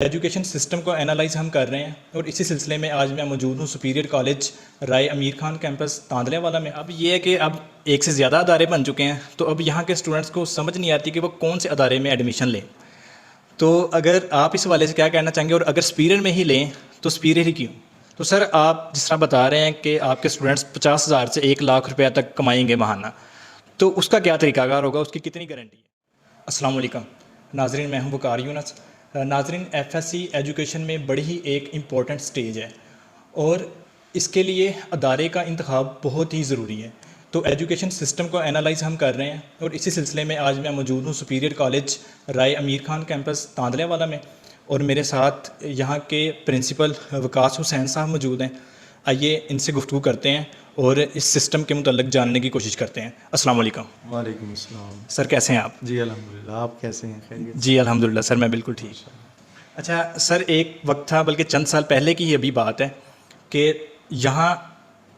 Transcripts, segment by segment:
Education system کو analyse ہم کر رہے ہیں اور اسی سلسلے میں آج میں موجود ہوں سپیریئر کالج رائے امیر خان کیمپس تاندلے والا میں. اب یہ ہے کہ اب ایک سے زیادہ ادارے بن چکے ہیں تو اب یہاں کے اسٹوڈنٹس کو سمجھ نہیں آتی کہ وہ کون سے ادارے میں ایڈمیشن لیں. تو اگر آپ اس حوالے سے کیا کہنا چاہیں گے، اور اگر سپیریئر میں ہی لیں تو سپیریئر ہی کیوں؟ تو سر آپ جس طرح بتا رہے ہیں کہ آپ کے اسٹوڈنٹس 50,000 سے 1,00,000 روپیہ تک کمائیں گے ماہانہ، تو اس کا کیا طریقہ کار ہوگا، اس کی کتنی گارنٹی ہے؟ السلام علیکم ناظرین، میں ہوں وقار یونس. ناظرین، ایف ایس سی ایجوکیشن میں بڑی ہی ایک امپورٹنٹ سٹیج ہے اور اس کے لیے ادارے کا انتخاب بہت ہی ضروری ہے. تو ایجوکیشن سسٹم کو انالائز ہم کر رہے ہیں اور اسی سلسلے میں آج میں موجود ہوں سپیریئر کالج رائے امیر خان کیمپس تاندلے والا میں، اور میرے ساتھ یہاں کے پرنسپل وقاص حسین صاحب موجود ہیں. آئیے ان سے گفتگو کرتے ہیں اور اس سسٹم کے متعلق جاننے کی کوشش کرتے ہیں. السلام علیکم. وعلیکم السلام. سر کیسے ہیں آپ؟ جی الحمدللہ، آپ کیسے ہیں؟ خیریت؟ جی الحمدللہ سر، میں بالکل ٹھیک. اچھا سر، ایک وقت تھا، بلکہ چند سال پہلے کی ہی ابھی بات ہے، کہ یہاں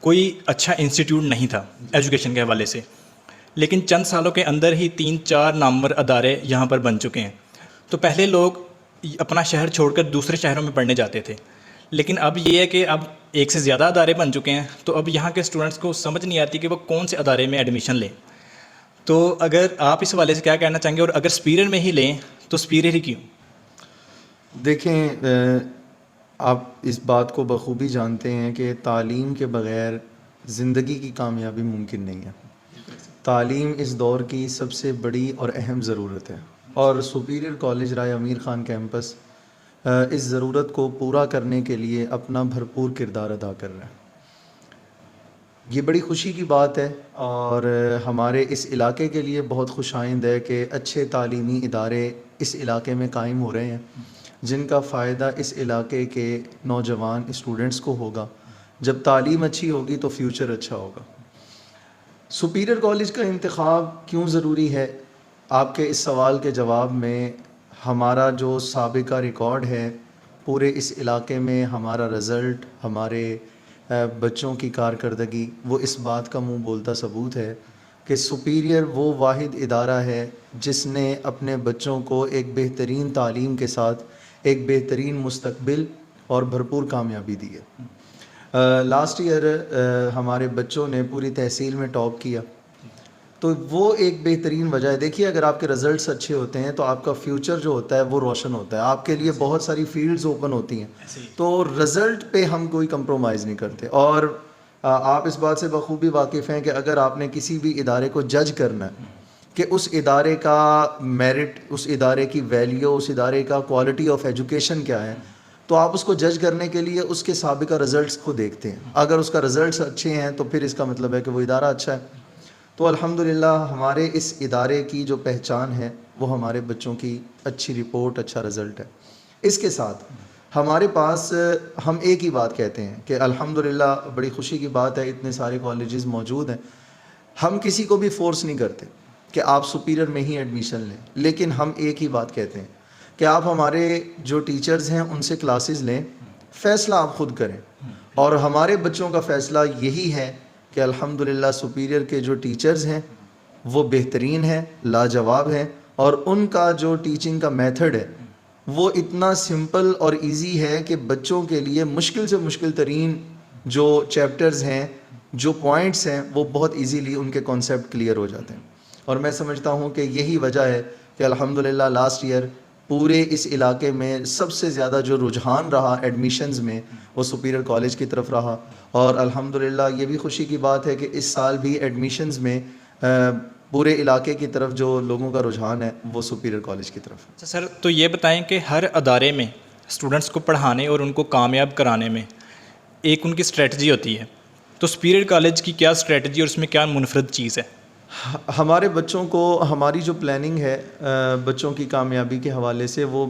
کوئی اچھا انسٹیٹیوٹ نہیں تھا ایجوکیشن کے حوالے سے، لیکن چند سالوں کے اندر ہی 3-4 نامور ادارے یہاں پر بن چکے ہیں. تو پہلے لوگ اپنا شہر چھوڑ کر دوسرے شہروں میں پڑھنے جاتے تھے، لیکن اب یہ ہے کہ اب ایک سے زیادہ ادارے بن چکے ہیں تو اب یہاں کے اسٹوڈنٹس کو سمجھ نہیں آتی کہ وہ کون سے ادارے میں ایڈمیشن لیں. تو اگر آپ اس حوالے سے کیا کہنا چاہیں گے، اور اگر سپیریئر میں ہی لیں تو سپیریئر ہی کیوں؟ دیکھیں، آپ اس بات کو بخوبی جانتے ہیں کہ تعلیم کے بغیر زندگی کی کامیابی ممکن نہیں ہے. تعلیم اس دور کی سب سے بڑی اور اہم ضرورت ہے، اور سپیریئر کالج رائے امیر خان کیمپس اس ضرورت کو پورا کرنے کے لیے اپنا بھرپور کردار ادا کر رہا ہے. یہ بڑی خوشی کی بات ہے اور ہمارے اس علاقے کے لیے بہت خوش آئند ہے کہ اچھے تعلیمی ادارے اس علاقے میں قائم ہو رہے ہیں، جن کا فائدہ اس علاقے کے نوجوان اسٹوڈنٹس کو ہوگا. جب تعلیم اچھی ہوگی تو فیوچر اچھا ہوگا. سپیریئر کالج کا انتخاب کیوں ضروری ہے؟ آپ کے اس سوال کے جواب میں ہمارا جو سابقہ ریکارڈ ہے پورے اس علاقے میں، ہمارا رزلٹ، ہمارے بچوں کی کارکردگی، وہ اس بات کا منہ بولتا ثبوت ہے کہ سپیریئر وہ واحد ادارہ ہے جس نے اپنے بچوں کو ایک بہترین تعلیم کے ساتھ ایک بہترین مستقبل اور بھرپور کامیابی دی ہے. لاسٹ ایئر ہمارے بچوں نے پوری تحصیل میں ٹاپ کیا، تو وہ ایک بہترین وجہ ہے. دیکھیے، اگر آپ کے رزلٹس اچھے ہوتے ہیں تو آپ کا فیوچر جو ہوتا ہے وہ روشن ہوتا ہے، آپ کے لیے بہت ساری فیلڈز اوپن ہوتی ہیں. تو رزلٹ پہ ہم کوئی کمپرومائز نہیں کرتے. اور آپ اس بات سے بخوبی واقف ہیں کہ اگر آپ نے کسی بھی ادارے کو جج کرنا ہے کہ اس ادارے کا میرٹ، اس ادارے کی ویلیو، اس ادارے کا کوالٹی آف ایجوکیشن کیا ہے، تو آپ اس کو جج کرنے کے لیے اس کے سابقہ رزلٹس کو دیکھتے ہیں. اگر اس کا رزلٹس اچھے ہیں تو پھر اس کا مطلب ہے کہ وہ ادارہ اچھا ہے. تو الحمدللہ ہمارے اس ادارے کی جو پہچان ہے وہ ہمارے بچوں کی اچھی رپورٹ، اچھا رزلٹ ہے. اس کے ساتھ ہمارے پاس ہم ایک ہی بات کہتے ہیں کہ الحمدللہ بڑی خوشی کی بات ہے، اتنے سارے کالجز موجود ہیں. ہم کسی کو بھی فورس نہیں کرتے کہ آپ سپیریئر میں ہی ایڈمیشن لیں، لیکن ہم ایک ہی بات کہتے ہیں کہ آپ ہمارے جو ٹیچرز ہیں ان سے کلاسز لیں، فیصلہ آپ خود کریں. اور ہمارے بچوں کا فیصلہ یہی ہے کہ الحمدللہ سپیریئر کے جو ٹیچرز ہیں وہ بہترین ہیں، لاجواب ہیں، اور ان کا جو ٹیچنگ کا میتھڈ ہے وہ اتنا سمپل اور ایزی ہے کہ بچوں کے لیے مشکل سے مشکل ترین جو چیپٹرز ہیں، جو پوائنٹس ہیں، وہ بہت ایزیلی ان کے کانسیپٹ کلیئر ہو جاتے ہیں. اور میں سمجھتا ہوں کہ یہی وجہ ہے کہ الحمدللہ لاسٹ ایئر پورے اس علاقے میں سب سے زیادہ جو رجحان رہا ایڈمیشنز میں وہ سپیریئر کالج کی طرف رہا. اور الحمدللہ یہ بھی خوشی کی بات ہے کہ اس سال بھی ایڈمیشنز میں پورے علاقے کی طرف جو لوگوں کا رجحان ہے وہ سپیریئر کالج کی طرف. اچھا سر، تو یہ بتائیں کہ ہر ادارے میں اسٹوڈنٹس کو پڑھانے اور ان کو کامیاب کرانے میں ایک ان کی اسٹریٹجی ہوتی ہے، تو سپیریئر کالج کی کیا اسٹریٹجی اور اس میں کیا منفرد چیز ہے؟ ہمارے بچوں کو، ہماری جو پلاننگ ہے بچوں کی کامیابی کے حوالے سے، وہ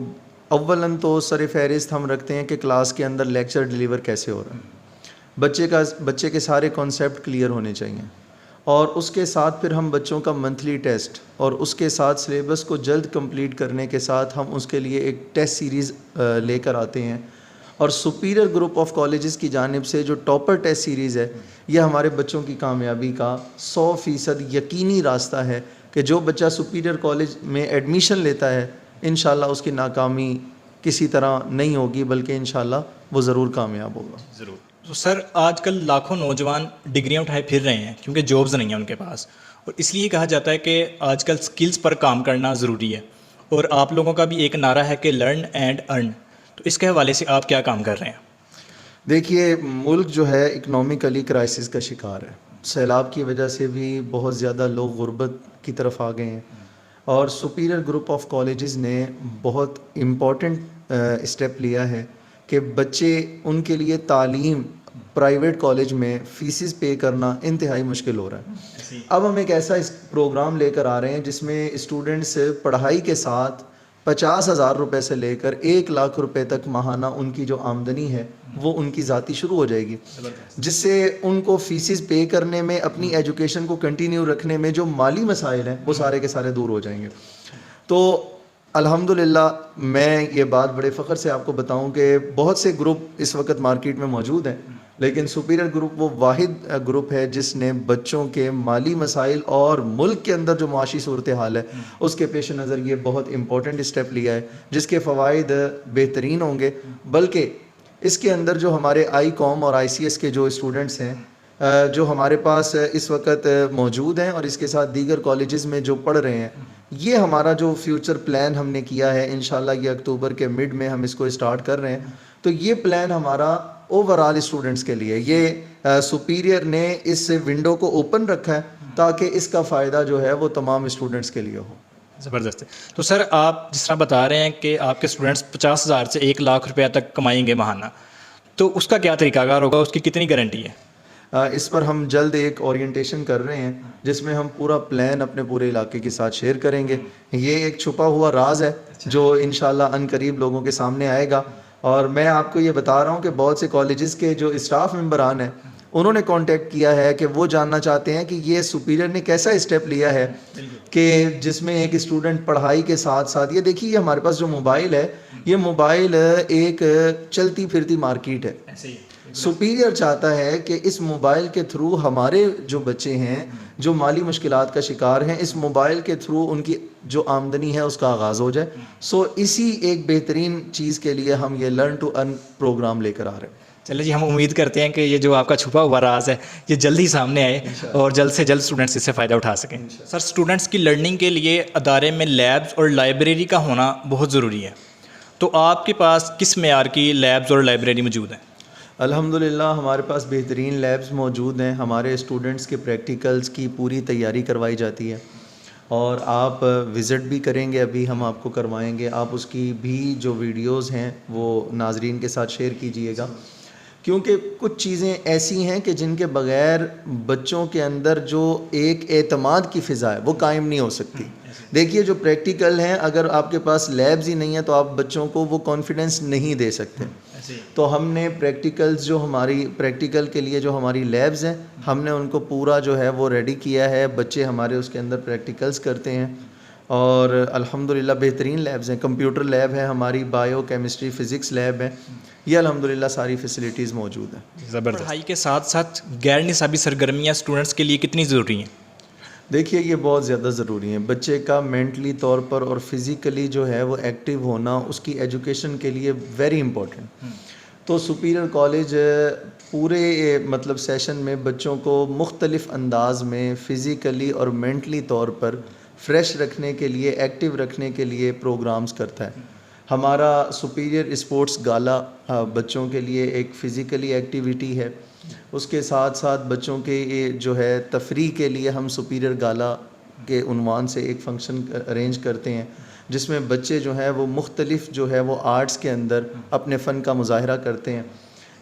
اولاً تو سر فہرست ہم رکھتے ہیں کہ کلاس کے اندر لیکچر ڈیلیور کیسے ہو رہا ہے. بچے کے سارے کانسیپٹ کلیئر ہونے چاہیے، اور اس کے ساتھ پھر ہم بچوں کا منتھلی ٹیسٹ، اور اس کے ساتھ سلیبس کو جلد کمپلیٹ کرنے کے ساتھ ہم اس کے لیے ایک ٹیسٹ سیریز لے کر آتے ہیں. اور سپیریئر گروپ آف کالجز کی جانب سے جو ٹاپر ٹیسٹ سیریز ہے، یہ ہمارے بچوں کی کامیابی کا 100% یقینی راستہ ہے کہ جو بچہ سپیریئر کالج میں ایڈمیشن لیتا ہے انشاءاللہ اس کی ناکامی کسی طرح نہیں ہوگی، بلکہ انشاءاللہ وہ ضرور کامیاب ہوگا. ضرور. تو سر آج کل لاکھوں نوجوان ڈگریاں اٹھائے پھر رہے ہیں کیونکہ جابز نہیں ہیں ان کے پاس، اور اس لیے کہا جاتا ہے کہ آج کل سکلز پر کام کرنا ضروری ہے، اور آپ لوگوں کا بھی ایک نعرہ ہے کہ لرن اینڈ ارن. تو اس کے حوالے سے آپ کیا کام کر رہے ہیں؟ دیکھیے ملک جو ہے اکنامکلی کرائسس کا شکار ہے. سیلاب کی وجہ سے بھی بہت زیادہ لوگ غربت کی طرف آ گئے ہیں، اور سپیریئر گروپ آف کالجز نے بہت امپورٹنٹ اسٹیپ لیا ہے کہ بچے ان کے لیے تعلیم پرائیویٹ کالج میں فیسز پے کرنا انتہائی مشکل ہو رہا ہے. اب ہم ایک ایسا پروگرام لے کر آ رہے ہیں جس میں اسٹوڈنٹس پڑھائی کے ساتھ 50,000 روپے سے لے کر 1,00,000 روپے تک ماہانہ ان کی جو آمدنی ہے وہ ان کی ذاتی شروع ہو جائے گی، جس سے ان کو فیسز پے کرنے میں، اپنی ایجوکیشن کو کنٹینیو رکھنے میں جو مالی مسائل ہیں وہ سارے کے سارے دور ہو جائیں گے. تو الحمدللہ میں یہ بات بڑے فخر سے آپ کو بتاؤں کہ بہت سے گروپ اس وقت مارکیٹ میں موجود ہیں، لیکن سپیریئر گروپ وہ واحد گروپ ہے جس نے بچوں کے مالی مسائل اور ملک کے اندر جو معاشی صورتحال ہے اس کے پیش نظر یہ بہت امپورٹنٹ اسٹیپ لیا ہے، جس کے فوائد بہترین ہوں گے. بلکہ اس کے اندر جو ہمارے آئی کام اور آئی سی ایس کے جو اسٹوڈنٹس ہیں جو ہمارے پاس اس وقت موجود ہیں، اور اس کے ساتھ دیگر کالجز میں جو پڑھ رہے ہیں، یہ ہمارا جو فیوچر پلان ہم نے کیا ہے، انشاءاللہ یہ اکتوبر کے مڈ میں ہم اس کو اسٹارٹ کر رہے ہیں. تو یہ پلان ہمارا اوور آل اسٹوڈنٹس کے لیے، یہ سپیریئر نے اس ونڈو کو اوپن رکھا ہے تاکہ اس کا فائدہ جو ہے وہ تمام اسٹوڈنٹس کے لیے ہو. زبردست ہے. تو سر آپ جس طرح بتا رہے ہیں کہ آپ کے اسٹوڈنٹس 50,000 سے 1,00,000 روپیہ تک کمائیں گے ماہانہ، تو اس کا کیا طریقہ کار ہوگا، اس کی کتنی گارنٹی ہے؟ اس پر ہم جلد ایک اورینٹیشن کر رہے ہیں جس میں ہم پورا پلان اپنے پورے علاقے کے ساتھ شیئر کریں گے. یہ ایک چھپا ہوا راز ہے جو انشاءاللہ ان قریب لوگوں کے سامنے آئے گا. اور میں آپ کو یہ بتا رہا ہوں کہ بہت سے کالجز کے جو اسٹاف ممبران ہیں انہوں نے کانٹیکٹ کیا ہے کہ وہ جاننا چاہتے ہیں کہ یہ سپیریئر نے کیسا اسٹیپ لیا ہے کہ جس میں ایک اسٹوڈنٹ پڑھائی کے ساتھ ساتھ، یہ دیکھیے ہمارے پاس جو موبائل ہے، یہ موبائل ایک چلتی پھرتی مارکیٹ ہے. سپیریئر چاہتا ہے کہ اس موبائل کے تھرو ہمارے جو بچے ہیں جو مالی مشکلات کا شکار ہیں، اس موبائل کے تھرو ان کی جو آمدنی ہے اس کا آغاز ہو جائے. سو اسی ایک بہترین چیز کے لیے ہم یہ لرن ٹو ارن پروگرام لے کر آ رہے ہیں. چلے جی، ہم امید کرتے ہیں کہ یہ جو آپ کا چھپا ہوا راز ہے یہ جلد ہی سامنے آئے اور جلد سے جلد اسٹوڈنٹس اس سے فائدہ اٹھا سکیں. سر اسٹوڈنٹس کی لرننگ کے لیے ادارے میں لیبز اور لائبریری کا ہونا بہت ضروری ہے، تو آپ کے پاس کس معیار کی لیبز اور لائبریری موجود ہیں؟ الحمدللہ ہمارے پاس بہترین لیبز موجود ہیں. ہمارے اسٹوڈنٹس کے پریکٹیکلز کی پوری تیاری کروائی جاتی ہے، اور آپ وزٹ بھی کریں گے، ابھی ہم آپ کو کروائیں گے. آپ اس کی بھی جو ویڈیوز ہیں وہ ناظرین کے ساتھ شیئر کیجئے گا، کیونکہ کچھ چیزیں ایسی ہیں کہ جن کے بغیر بچوں کے اندر جو ایک اعتماد کی فضا ہے وہ قائم نہیں ہو سکتی. دیکھیے جو پریکٹیکل ہیں، اگر آپ کے پاس لیبز ہی نہیں ہیں تو آپ بچوں کو وہ کانفیڈنس نہیں دے سکتے. تو ہم نے پریکٹیکلز جو ہماری پریکٹیکل کے لیے جو ہماری لیبز ہیں، ہم نے ان کو پورا جو ہے وہ ریڈی کیا ہے. بچے ہمارے اس کے اندر پریکٹیکلز کرتے ہیں، اور الحمدللہ بہترین لیبز ہیں. کمپیوٹر لیب ہے ہماری، بایو کیمسٹری فزکس لیب ہے، یہ الحمدللہ ساری فیسلٹیز موجود ہیں. زبردست. پڑھائی کے ساتھ ساتھ غیر نصابی سرگرمیاں اسٹوڈنٹس کے لیے کتنی ضروری ہیں؟ دیکھیے یہ بہت زیادہ ضروری ہیں. بچے کا مینٹلی طور پر اور فزیکلی جو ہے وہ ایکٹیو ہونا اس کی ایجوکیشن کے لیے ویری امپورٹنٹ. تو سپیریئر کالج پورے مطلب سیشن میں بچوں کو مختلف انداز میں فزیکلی اور مینٹلی طور پر فریش رکھنے کے لیے، ایکٹیو رکھنے کے لیے پروگرامز کرتا ہے. ہمارا سپیریئر اسپورٹس گالا بچوں کے لیے ایک فزیکلی ایکٹیویٹی ہے. اس کے ساتھ ساتھ بچوں کے جو ہے تفریح کے لیے ہم سپیریئر گالا کے عنوان سے ایک فنکشن ارینج کرتے ہیں جس میں بچے جو ہیں وہ مختلف جو ہے وہ آرٹس کے اندر اپنے فن کا مظاہرہ کرتے ہیں.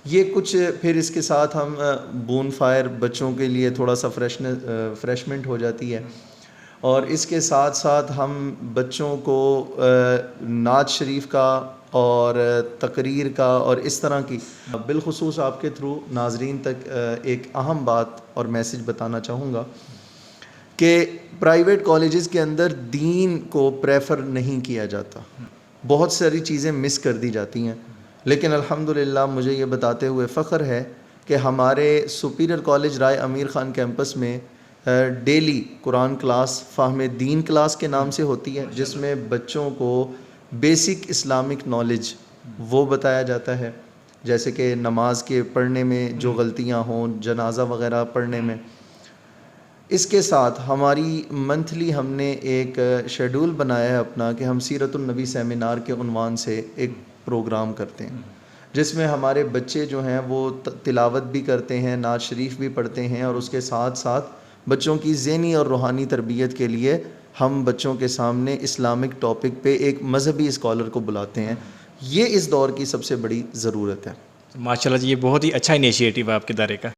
یہ کچھ پھر اس کے ساتھ ہم بون فائر بچوں کے لیے تھوڑا سا فریشمنٹ ہو جاتی ہے. اور اس کے ساتھ ساتھ ہم بچوں کو نعت شریف کا اور تقریر کا اور اس طرح کی، بالخصوص آپ کے تھرو ناظرین تک ایک اہم بات اور میسج بتانا چاہوں گا کہ پرائیویٹ کالجز کے اندر دین کو پریفر نہیں کیا جاتا. بہت ساری چیزیں مس کر دی جاتی ہیں، لیکن الحمدللہ مجھے یہ بتاتے ہوئے فخر ہے کہ ہمارے سپیریئر کالج رائے امیر خان کیمپس میں ڈیلی قرآن کلاس، فہم دین کلاس کے نام سے ہوتی ہے، جس میں بچوں کو بیسک اسلامک نالج وہ بتایا جاتا ہے، جیسے کہ نماز کے پڑھنے میں جو غلطیاں ہوں، جنازہ وغیرہ پڑھنے میں۔ اس کے ساتھ ہماری منتھلی ہم نے ایک شیڈول بنایا ہے اپنا کہ ہم سیرت النبی سیمینار کے عنوان سے ایک پروگرام کرتے ہیں، جس میں ہمارے بچے جو ہیں وہ تلاوت بھی کرتے ہیں، نعت شریف بھی پڑھتے ہیں، اور اس کے ساتھ ساتھ بچوں کی ذہنی اور روحانی تربیت کے لیے ہم بچوں کے سامنے اسلامک ٹاپک پہ ایک مذہبی اسکالر کو بلاتے ہیں۔ یہ اس دور کی سب سے بڑی ضرورت ہے۔ ماشاء اللہ جی، یہ بہت ہی اچھا انیشیٹو ہے آپ کے ادارے کا۔